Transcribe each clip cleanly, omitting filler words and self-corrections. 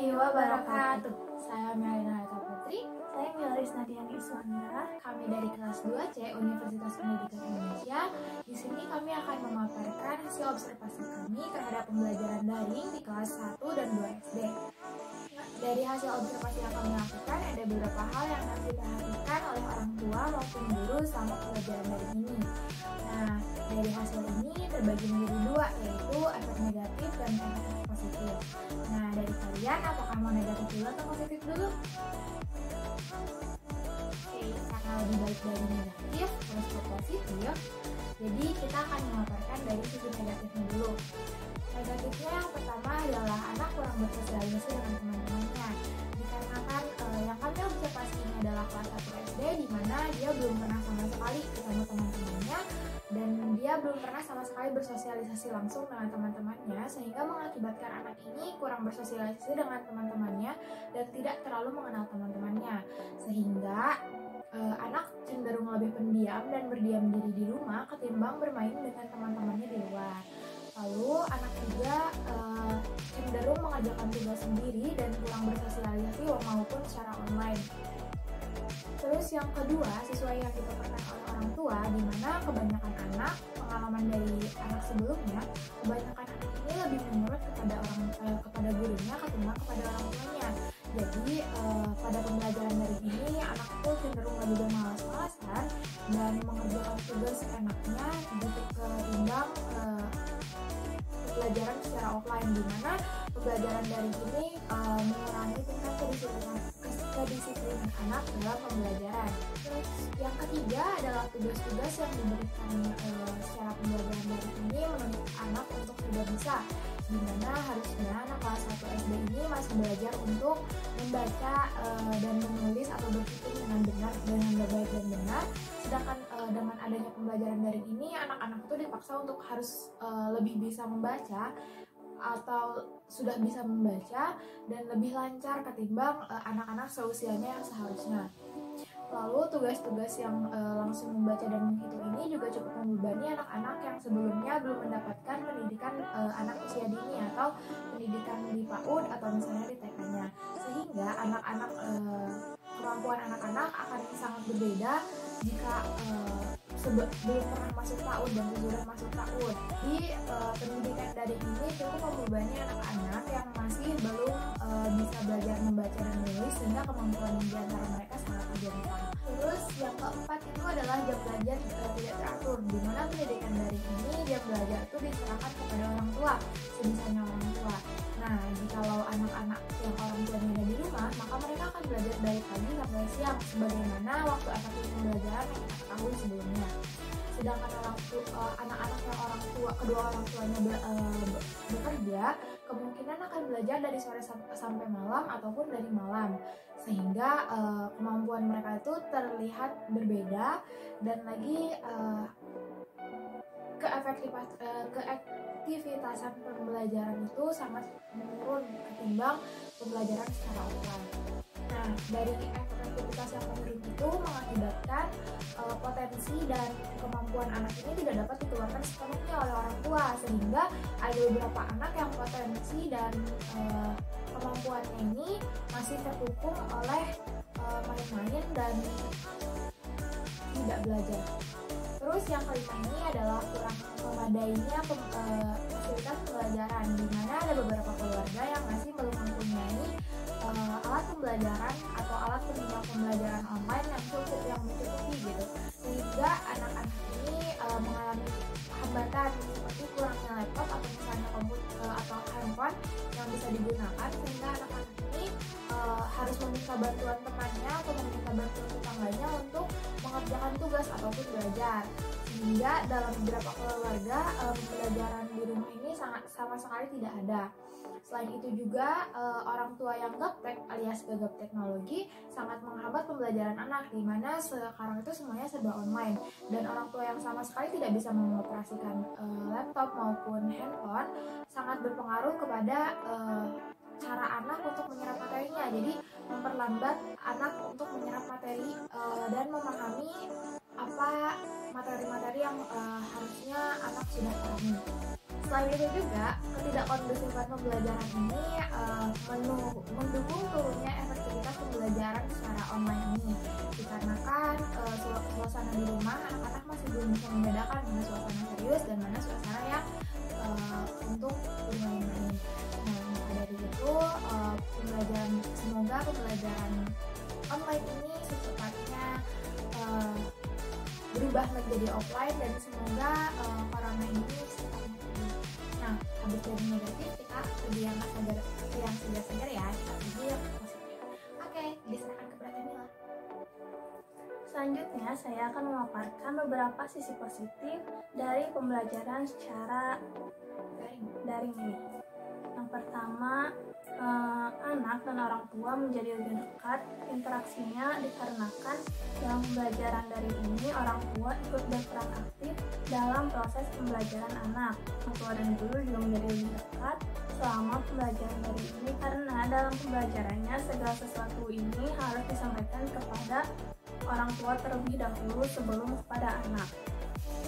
warahmatullahi wabarakatuh. Saya Melina Eka Putri. Saya Milaris Nadiani Iswanda. Kami dari kelas 2C Universitas Pendidikan Indonesia. Di sini kami akan memaparkan hasil observasi kami terhadap pembelajaran daring di kelas 1 dan 2 SD. Dari hasil observasi yang kami lakukan, ada beberapa hal yang harus diperhatikan oleh orang tua maupun guru selama pembelajaran daring ini. Nah, dari hasil ini terbagi menjadi dua, yaitu efek negatif dan efek positif. Nah, dari kalian, apakah mau negatif dulu atau positif dulu? Oke, karena lebih baik dari negatif, terus ke positif, jadi kita akan memaparkan dari sisi negatifnya dulu. Negatifnya yang pertama adalah anak kurang bersosialisasi dengan teman-temannya. Dikarenakan yang kami observasi ini adalah kelas 1 SD, di mana dia belum pernah sama sekali ketemu teman-temannya, dan dia belum pernah sama sekali bersosialisasi langsung dengan teman-temannya, sehingga mengakibatkan anak ini kurang bersosialisasi dengan teman-temannya dan tidak terlalu mengenal teman-temannya, sehingga anak cenderung lebih pendiam dan berdiam diri di rumah ketimbang bermain dengan teman-temannya di luar. Lalu anak juga cenderung mengerjakan tugas sendiri dan kurang bersosialisasi maupun secara online. Terus yang kedua, sesuai yang dipaparkan oleh orang tua, di mana kebanyakan anak, pengalaman dari anak sebelumnya, kebanyakan anak ini lebih menurut kepada gurunya ketimbang kepada orang tuanya. Jadi pada pembelajaran dari ini, anak itu cenderung lebih bermalas-malasan dan mengerjakan tugas enaknya ketimbang pembelajaran secara offline, di mana pembelajaran dari ini mengurangi tingkat kedisiplinan anak dalam pembelajaran. Terus yang ketiga adalah tugas-tugas yang diberikan secara pembelajaran dari ini menuntut anak untuk sudah bisa, di mana harusnya anak kelas 1 SD ini masih belajar untuk membaca dan menulis atau berpikir dengan benar, dengan baik dan benar. Sedangkan dengan adanya pembelajaran daring ini, anak-anak itu dipaksa untuk harus lebih bisa membaca atau sudah bisa membaca dan lebih lancar ketimbang anak-anak seusianya yang seharusnya. Lalu tugas-tugas yang langsung membaca dan menghitung ini juga cukup membebani anak-anak yang sebelumnya belum mendapatkan pendidikan anak usia dini atau pendidikan di PAUD atau misalnya di TK-nya, sehingga kemampuan anak-anak akan sangat berbeda jika belum pernah masuk PAUD dan sudah masuk PAUD. Di pendidikan dari ini cukup membebani anak-anak yang masih belum bisa belajar membaca dan menulis, sehingga kemampuan di antara mereka sangat rentan. Terus yang keempat itu adalah jam belajar tidak teratur, di mana pendidikan dari ini jam belajar itu diserahkan kepada orang tua, sebisanya orang tua. Nah, jikalau anak-anak yang orang tuanya ada di rumah, maka mereka akan belajar dari pagi sampai siang, sebagaimana waktu efektif pembelajaran yang kita ketahui sebelumnya. Sedangkan anak-anak yang kedua orang tuanya bekerja, kemungkinan akan belajar dari sore sampai malam ataupun dari malam, sehingga kemampuan mereka itu terlihat berbeda, dan lagi keaktivitasan pembelajaran itu sangat menurun ketimbang pembelajaran secara offline. Nah, dari aktivitas yang menurun itu mengakibatkan potensi dan kemampuan anak ini tidak dapat dikeluarkan sepenuhnya oleh orang tua, sehingga ada beberapa anak yang potensi dan kemampuannya ini masih terkukung oleh main-main dan tidak belajar. Terus yang kelima ini adalah kurang memadainya fasilitas pembelajaran, di mana ada beberapa keluarga yang masih belum mempunyai alat pembelajaran atau alat penunjang pembelajaran online yang mencukupi gitu, sehingga anak-anak ini mengalami hambatan seperti kurangnya laptop atau misalnya komputer atau handphone yang bisa digunakan, sehingga anak-anak ini harus meminta bantuan temannya atau meminta bantuan tetangganya untuk mengerjakan tugas ataupun belajar, sehingga dalam beberapa keluarga pembelajaran di rumah ini sama sekali tidak ada. Selain itu juga orang tua yang gaptek alias gagap teknologi sangat menghambat pembelajaran anak, di mana sekarang itu semuanya serba online, dan orang tua yang sama sekali tidak bisa mengoperasikan laptop maupun handphone sangat berpengaruh kepada cara anak untuk menyerap materinya. Jadi memperlambat anak untuk menyerap materi dan memahami apa materi-materi yang harusnya anak sudah pahami. Selain itu juga, ketidakkondusifan pembelajaran ini mendukung turunnya efektivitas pembelajaran secara online ini. Dikarenakan suasana di rumah, anak-anak masih belum bisa membedakan mana suasana serius dan mana suasana yang untuk bermain-main. Nah, maka dari itu, semoga pembelajaran online ini secepatnya berubah menjadi offline dan semoga corona ini secepatnya pergi. Nah, habis dari negatif kita pergi yang segar ya, kita pergi yang positif. Oke, diserahkan kepada Mila. Selanjutnya, saya akan memaparkan beberapa sisi positif dari pembelajaran secara daring ini. Yang pertama, anak dan orang tua menjadi lebih dekat interaksinya dikarenakan dalam pembelajaran daring ini orang tua ikut berperan aktif dalam proses pembelajaran anak. Orang tua dan guru juga menjadi lebih dekat selama pembelajaran daring ini karena dalam pembelajarannya segala sesuatu ini harus disampaikan kepada orang tua terlebih dahulu sebelum kepada anak.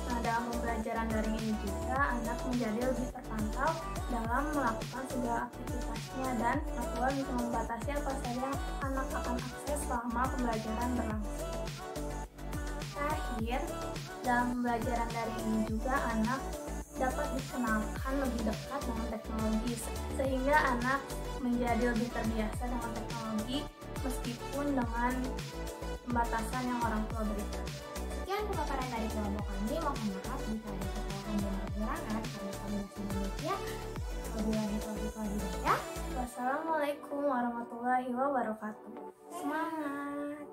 Nah, dalam pembelajaran daring ini juga anak menjadi lebih terpantau dalam melakukan segala aktivitasnya dan orang tua bisa membatasi apa saja yang anak akan akses selama pembelajaran berlangsung. Terakhir, dalam pembelajaran daring ini juga anak dapat dikenalkan lebih dekat dengan teknologi sehingga anak menjadi lebih terbiasa dengan teknologi meskipun dengan pembatasan yang orang tua berikan. Sekian pemaparan dari kelompok kami. Mohon maaf jika ada kesalahan dan kekurangan karena kami masih manusia. Wabillahi taufiq wal hidayah. Wassalamualaikum warahmatullahi wabarakatuh. Semangat.